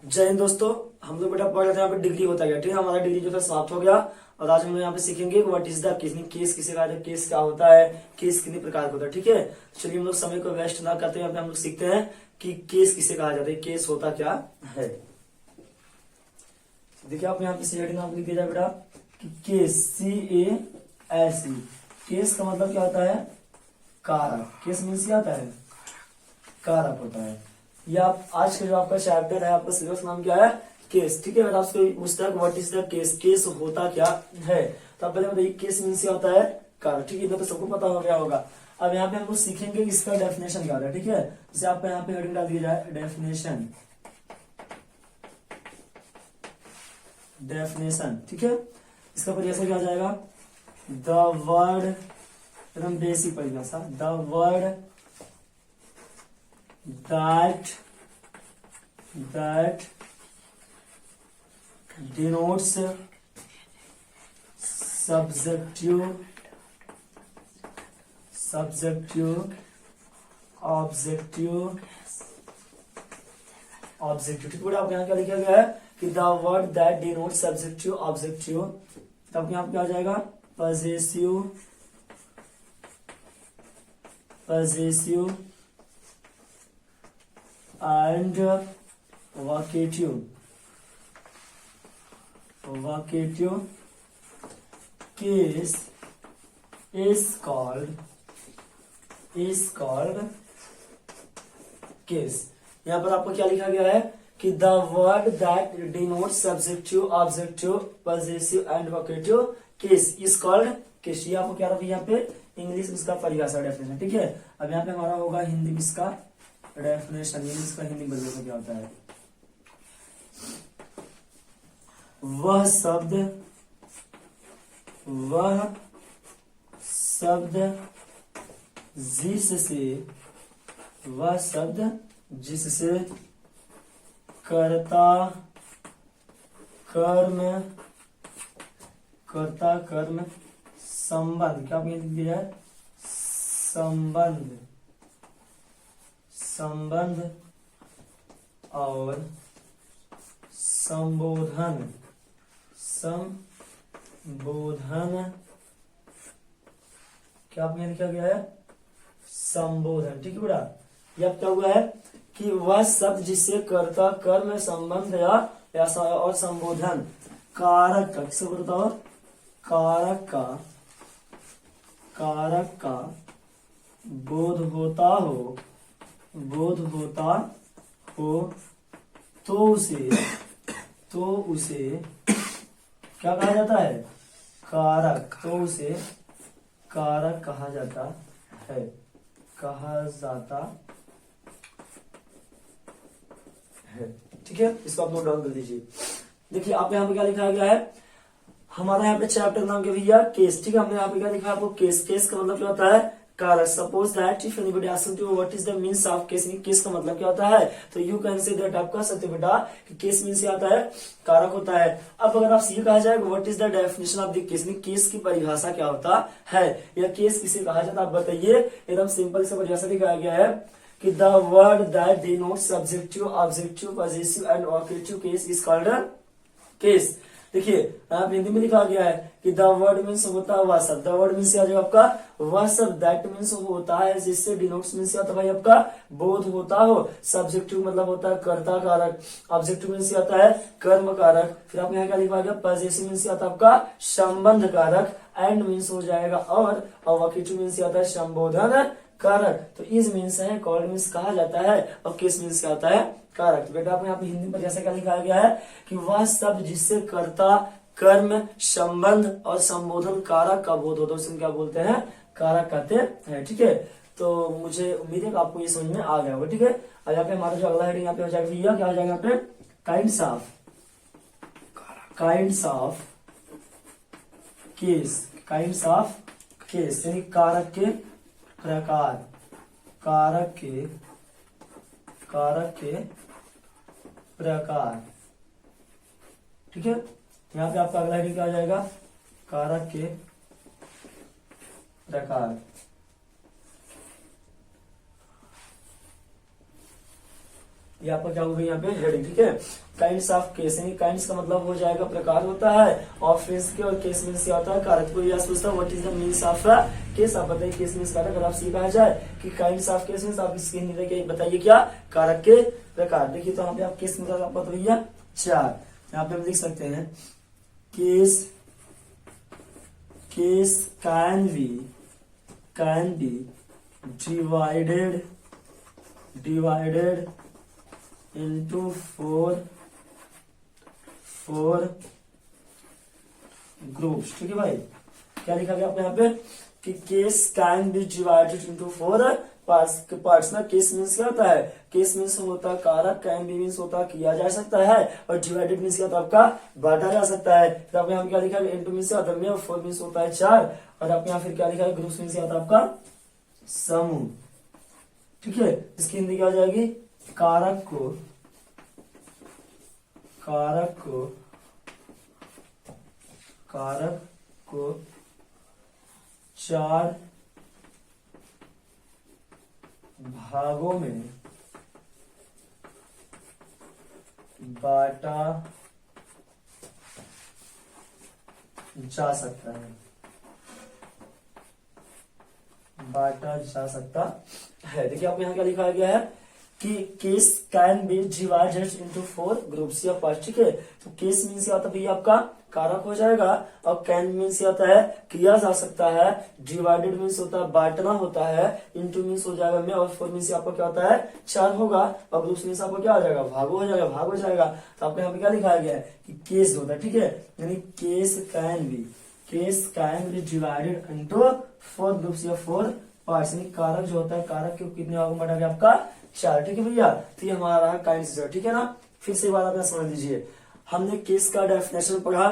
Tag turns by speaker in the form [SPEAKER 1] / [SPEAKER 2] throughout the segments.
[SPEAKER 1] जय हिंद दोस्तों। हम लोग बेटा पढ़ रहे थे यहाँ पे डिग्री होता गया। ठीक है, हमारा डिग्री जो था समाप्त हो गया और आज हम लोग यहाँ पे सीखेंगे what is the case. Case किसे कहा जाता है, केस क्या होता है, केस कितने प्रकार का होता है। ठीक है, चलिए हम लोग समय को वेस्ट ना करते हैं, हम लोग सीखते हैं कि केस किसे कहा जाता है, केस होता क्या है। देखिए आप यहाँ पे सी नाम लिख दिया जाए बेटा कि केस, CASE। केस का मतलब क्या होता है, कारक। केस मीन्स क्या होता है, कारक होता है। ये आप आज का जो आपका चैप्टर है, आपका सिलेबस नाम क्या है, केस। ठीक है, अगर आपसे पूछता है what is the case, case होता क्या है, तो आप पहले बताइए केस मीन्स क्या होता है, कारक। ठीक है, इतना तो सबको पता हो गया होगा। अब यहाँ पे हम लोग सीखेंगे इसका डेफिनेशन क्या होता है। ठीक है, जैसे आपका यहाँ पे हेडिंग डाल दिया जाए डेफिनेशन, डेफिनेशन। ठीक है, इसका परिभाषा क्या आ जाएगा, द वर्ड, एकदम बेसिक परिभाषा, the word that denotes subjective objective। ठीक है, आपको यहाँ क्या लिखा गया है कि the word that denote subjective objective, तब यहाँ क्या आ जाएगा, possessive and vocative case is called case। यहाँ पर आपको क्या लिखा गया है कि the word that denote subjective objective possessive and vocative case is called case. ये आपको क्या रखा यहाँ पे इंग्लिश इसका परिभाषा डेफिनेशन। ठीक है, अब यहाँ पे हमारा होगा हिंदी में इसका डेफिनेशन, इंग्लिश का हिंदी बदलने का क्या होता है, वह शब्द जिससे कर्ता कर्म संबंध, क्या लिख दिया है, संबंध और संबोधन क्या आपने लिखा गया है, संबोधन। ठीक है बेटा, यह क्या हुआ है कि वह शब्द जिससे कर्ता कर्म संबंध या और संबोधन कारक का, किसे बताओ, कारक का बोध होता हो तो उसे क्या कहा जाता है, कारक। तो उसे कारक कहा जाता है। ठीक है, इसको आप नोट डाउन कर दीजिए। देखिए आप यहाँ पे क्या लिखा गया है, हमारा यहाँ पे चैप्टर नाम क्या भैया, केस। ठीक है, हमने यहाँ पे क्या लिखा है आपको, केस। केस का मतलब क्या होता है, कारक। Suppose that if anybody asks you what is the means of case, case का मतलब क्या होता है, तो यू कैन से दैट, आप कह सकते हो बेटा कि केस मीन्स क्या होता है, कारक होता है। अब अगर आपसे ये कहा जाए what is the definition of the case, case की परिभाषा क्या होता है, या केस किसे कहा जाता है, आप बताइए। एकदम सिंपल से परिभाषा दिखाया गया है कि the word that denote subjective objective possessive and vocative case is called case. देखिए आप हिंदी में लिखा गया है कि द वर्ड मीन्स होता है वह शब्द, द वर्ड मीन्स आ जाएगा आपका वह शब्द, दैट मीन्स होता है जिससे, डिनोट्स मीन्स आता है भाई आपका बोध होता हो, सब्जेक्टिव मतलब होता है कर्ता कारक, ऑब्जेक्टिव मीन्स आता है कर्म कारक, फिर आप यहाँ क्या लिखा गया, पजेसिव मीन्स आता है आपका संबंध कारक, एंड मीन्स हो जाएगा और वोकेटिव मीन्स आता है संबोधन कारक। तो इज मीन्स है, कॉल्ड मीन्स कहा जाता है, और केस मीन्स क्या होता है, कारक। बेटा आपने यहाँ पे हिंदी में जैसा क्या लिखा गया है कि वह शब्द जिससे कर्ता कर्म संबंध और संबोधन कारक का बोध होता है, उसमें क्या बोलते हैं, कारक कहते हैं। ठीक है, तो मुझे उम्मीद है कि आपको ये समझ में आ गया होगा। ठीक है, अब यहाँ पे हमारा जो अगला हेडिंग यहाँ पे हो जाएगा, क्या हो जाएगा यहाँ पे, काइंड्स ऑफ केस, यानी कारक के प्रकार, कारक के प्रकार। ठीक है, यहाँ पे आपका अगला हेडिंग क्या आ जाएगा, कारक के प्रकार। ये आपका क्या होगा यहाँ पे हेडिंग, ठीक है। काइंड्स ऑफ केस, यानी काइंड्स का मतलब हो जाएगा प्रकार होता है, ऑफ मीन्स के, और केस मीन्स क्या होता है कारक। कोई यह पूछता है what is the means of case, आप बताइए केस मीन्स कारक। अगर आपसे कहा जाए कि काइंड्स ऑफ केस मीन्स, आप इसकी हिंदी में बताइए क्या, कारक के प्रकार। देखिए तो यहाँ पे आप केस मीन्स आपको भैया 4, यहाँ पे हम लिख सकते हैं case, case can be divided into four groups, ठीक है भाई। क्या लिखा गया आपने यहाँ पे कि case can be divided into 4 parts ना। केस मीन्स क्या होता है, केस मीन्स होता है कारक, कैन बी मीन्स होता है किया जा सकता है, और डिवाइडेड मीन्स क्या होता है आपका बांटा जा सकता है। फिर आपने यहाँ क्या लिखा है, इनटू मीन्स होता है 4 मीन्स होता है 4, और आपने यहाँ फिर क्या लिखा है ग्रुप्स मीन्स क्या होता है आपका समूह, ठीक है। इसकी हिंदी क्या हो जाएगी, कारक को 4 भागों में बांटा जा सकता है, देखिए आपको यहाँ क्या लिखा गया है कि case can be divided into 4 groups या पार्ट्स, ठीक है। तो केस मीन्स क्या होता है भैया आपका कारक हो जाएगा, और कैन मीन्स क्या होता है किया जा सकता है, डिवाइडेड मीन्स होता है बांटना होता है, इनटू मीन्स हो जाएगा में, और 4 मीन्स आपका क्या होता है 4 होगा, और ग्रुप्स मीन्स आपका क्या हो जाएगा भाग हो जाएगा। तो आपने यहाँ पे क्या लिखाया गया है कि केस होता है, ठीक है, यानी case can be divided into 4 groups या 4 पार्ट्स, यानी कारक जो होता है कारक के कितने भागों में बांटा गया आपका 4, ठीक है भैया। तो ये हमारा रहा काइंड्स, ठीक है ना। फिर से बात आप समझ लीजिए, हमने केस का डेफिनेशन पढ़ा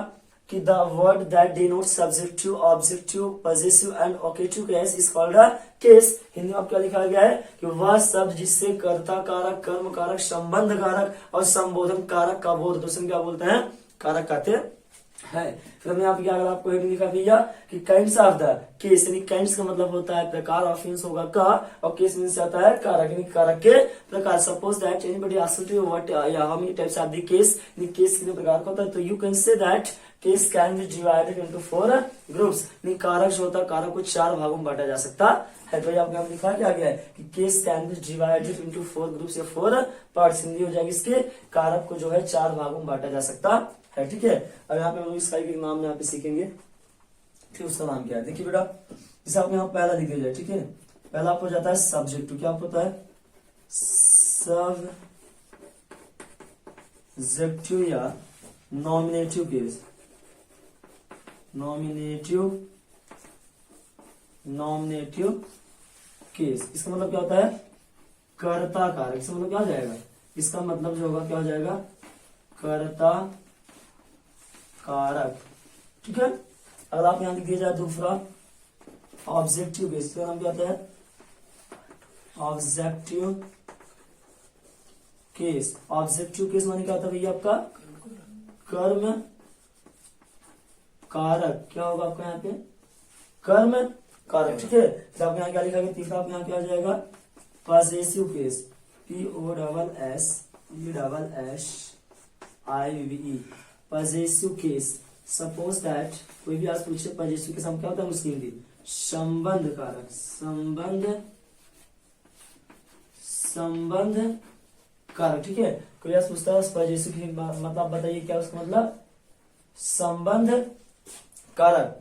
[SPEAKER 1] कि the word that denote subjective, objective, possessive and vocative case is called a case. Hindi में क्या लिखा गया है कि वह शब्द जिससे कर्ता कारक, कर्म कारक, संबंध कारक और संबोधन कारक का बोध दूसरे क्या बोलते हैं कारक कहते है। फिर हमने यहाँ पे क्या अगर आपको हेडिंग लिखा भैया कि काइंड्स ऑफ द केस, यानी काइंड्स का मतलब होता है प्रकार, ऑफ मीन्स होगा का, और केस मीन्स आता है कारक, यानी कारक के प्रकार। Suppose that anybody asks you what how many types of the case, यानी केस कितने प्रकार का होता है, तो you can say that case can be divided into 4 groups, यानी कारक जो होता है कारक को 4 भागों में बांटा जा सकता है। तो आपको यहाँ लिखा क्या गया है कि case can be divided into 4 groups या 4 पार्ट्स, हिंदी हो जाएगी इसके कारक को जो है 4 भागों में बांटा जा सकता है, ठीक है। अब यहाँ पे हम इसका एक नाम यहाँ पे सीखेंगे, फिर उसका नाम क्या है। देखिए बेटा, जैसे आपको यहाँ पहला लिख दिया जाए, ठीक है। पहला आपको जाता है सब्जेक्टिव, क्या होता है सब्जेक्टिव या नॉमिनेटिव केस, नॉमिनेटिव केस। इसका मतलब क्या होता है कर्ता कारक, इसका मतलब क्या हो जाएगा, इसका मतलब जो होगा क्या हो जाएगा कर्ता कारक, ठीक है। अगर आप यहां लिख दिया जाए दूसरा ऑब्जेक्टिव केस, इसका नाम क्या होता है ऑब्जेक्टिव केस। ऑब्जेक्टिव केस माने क्या होता है भैया आपका कर्म कारक, क्या होगा आपका यहाँ पे कर्म कारक, ठीक है। तो आप यहाँ क्या लिखा गया तीसरा, आप यहाँ क्या हो जाएगा possessive case, POSSESSIVE possessive case. Suppose that कोई भी आज पूछे पॉजेसिव केस हम क्या होता है उसकी हिंदी संबंध कारक, संबंध कारक, ठीक है। कोई आज पूछता है पॉजेसिव की मतलब बताइए क्या उसका मतलब संबंध कारक।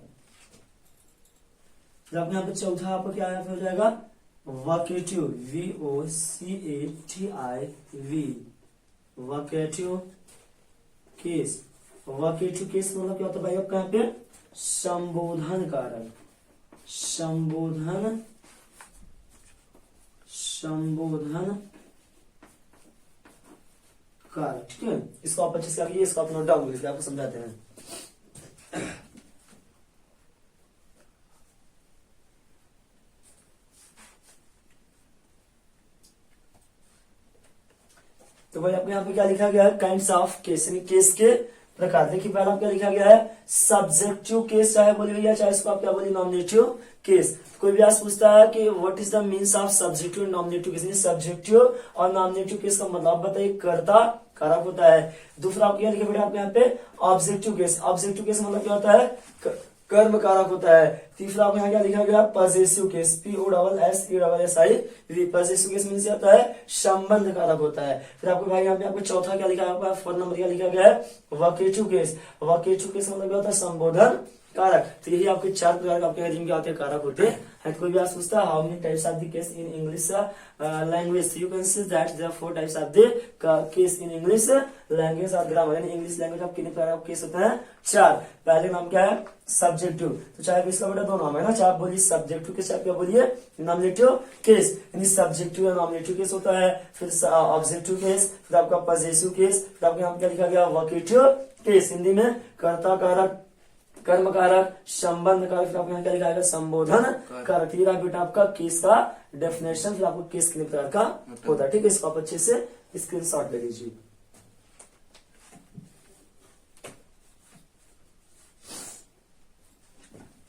[SPEAKER 1] फिर आपने यहाँ पे चौथा आपको क्या हो जाएगा vocative, VOCATIV vocative case. Vocative case मतलब क्या होता है भाई आपका यहाँ पे संबोधन कारक, संबोधन कारक, ठीक है। इसको आप अच्छे से करिए, इसको आप नोट डाउन करिए, आपको समझाते हैं। तो भाई अपने यहाँ पे क्या लिखा गया है काइंड्स ऑफ केस, यानी केस के प्रकार। देखिए पहला क्या लिखा गया है, सब्जेक्टिव केस, चाहे बोलिए भैया चाहे इसको आप क्या बोलिए नॉमिनेटिव केस। कोई भी आज पूछता है कि what is the means of subjective and nominative case, subjective और नॉमिनेटिव केस का मतलब बताइए, कर्ता कारक होता है। दूसरा आप क्या लिखे बेटा आप यहाँ पे, ऑब्जेक्टिव केस, ऑब्जेक्टिव केस मतलब क्या होता है, कर्म कारक होता है। तीसरा आप यहाँ क्या लिखा गया, possessive case, POSSESSIV, possessive case means होता है संबंध कारक होता है। फिर आपको भाई यहाँ पे आपको चौथा क्या लिखा है, 4 नंबर क्या लिखा गया है, वोकेटिव केस, वोकेटिव केस मतलब क्या होता है, संबोधन कारक। तो यही आपके 4 प्रकार के आपके जिनके आते कारक होते हैं। कोई भी आज पूछता है how many types of the case in English language, you can say that there are 4 types of the case in English language और ग्रामर, यानी इंग्लिश लैंग्वेज आप कितने प्रकार के केस होते हैं, 4। पहले नाम क्या है, सब्जेक्टिव, तो चाहे इसका बेटा 2 नाम है ना, चाहे आप बोलिए सब्जेक्टिव केस, चाहे क्या बोलिए नॉमिनेटिव केस, यानी सब्जेक्टिव या नॉमिनेटिव केस होता है। फिर ऑब्जेक्टिव केस, फिर आपका पॉसेसिव केस, फिर आपके यहाँ क्या लिखा गया, वोकेटिव केस, हिंदी में कर्ता कारक, कर्म कारक, संबंध कारक, फिर आपको यहाँ क्या लिखा है, संबोधन कारक। ये रहा बेटा आपका केस का डेफिनेशन। फिर आपको केस कितने प्रकार का होता है, ठीक है, इसको आप अच्छे से स्क्रीनशॉट ले लीजिए।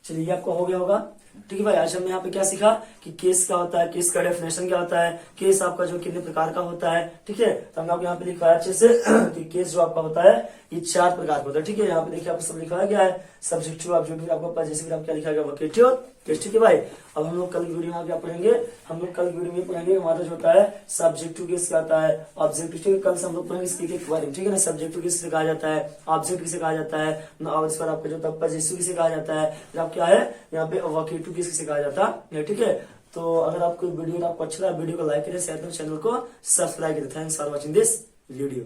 [SPEAKER 1] चलिए आपको हो गया होगा, ठीक है भाई। आज हमने यहाँ पे क्या सीखा कि केस क्या होता है, केस का डेफिनेशन क्या होता है, केस आपका जो कितने प्रकार का होता है, ठीक है। तो हमने आपको यहाँ पे लिखा है अच्छे से कि केस जो आपका होता है ये 4 प्रकार का होता है, ठीक है। यहाँ पे देखिए आपको सब लिखा गया है, सब्जेक्टिव, ऑब्जेक्टिव, आपको पॉसेसिव, आप क्या लिखा गया, वोकेटिव केस, ठीक है भाई। अब हम लोग कल की वीडियो में क्या पढ़ेंगे, हम लोग कल वीडियो में पढ़ेंगे हमारा जो होता है सब्जेक्टिव केस क्या होता है, ऑब्जेक्टिव, कल से हम लोग पढ़ेंगे इसके बारे में, ठीक है ना। सब्जेक्टिव किसे कहा जाता है, ऑब्जेक्ट किसे कहा जाता है, और इस पर आपका जो पॉसेसिव किसे कहा जाता है, फिर आप क्या है यहाँ पे वोकेटिव किसे कहा जाता है, ठीक है। तो अगर आपको वीडियो आपको अच्छा लगा, वीडियो को लाइक करें, शेयर करें, चैनल को सब्सक्राइब करें। Thanks for watching this video.